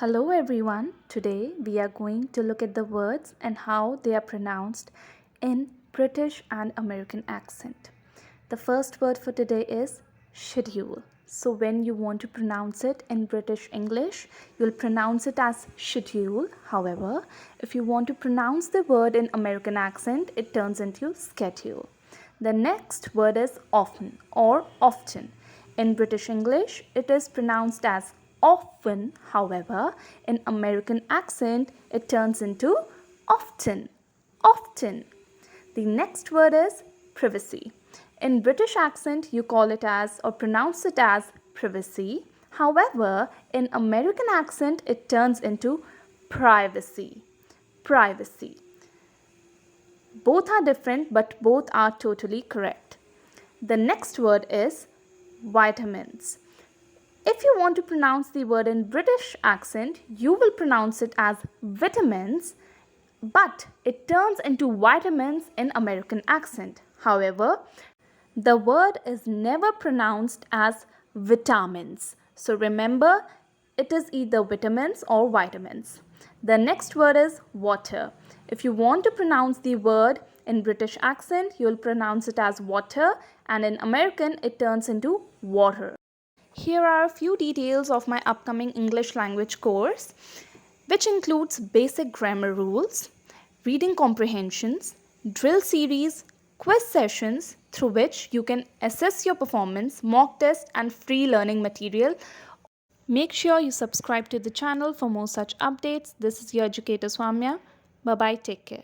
Hello everyone. Today we are going to look at the words and how they are pronounced in British and American accent. The first word for today is schedule. So when you want to pronounce it in British English, you'll pronounce it as schedule. However, if you want to pronounce the word in American accent, it turns into schedule. The next word is often or often. In British English, it is pronounced as often. However, in American accent, it turns into often. Often. The next word is privacy. In British accent, you call it as or pronounce it as privacy. However, in American accent, it turns into privacy. Privacy. Both are different, but both are totally correct. The next word is vitamins. If you want to pronounce the word in British accent, you will pronounce it as vitamins, but it turns into vitamins in American accent. However, the word is never pronounced as vitamins. So remember, it is either vitamins or vitamins. The next word is water. If you want to pronounce the word in British accent, you will pronounce it as water, and in American, it turns into water. Here are a few details of my upcoming English language course, which includes basic grammar rules, reading comprehensions, drill series, quiz sessions through which you can assess your performance, mock test and free learning material. Make sure you subscribe to the channel for more such updates. This is your educator Swamya. Bye bye, take care.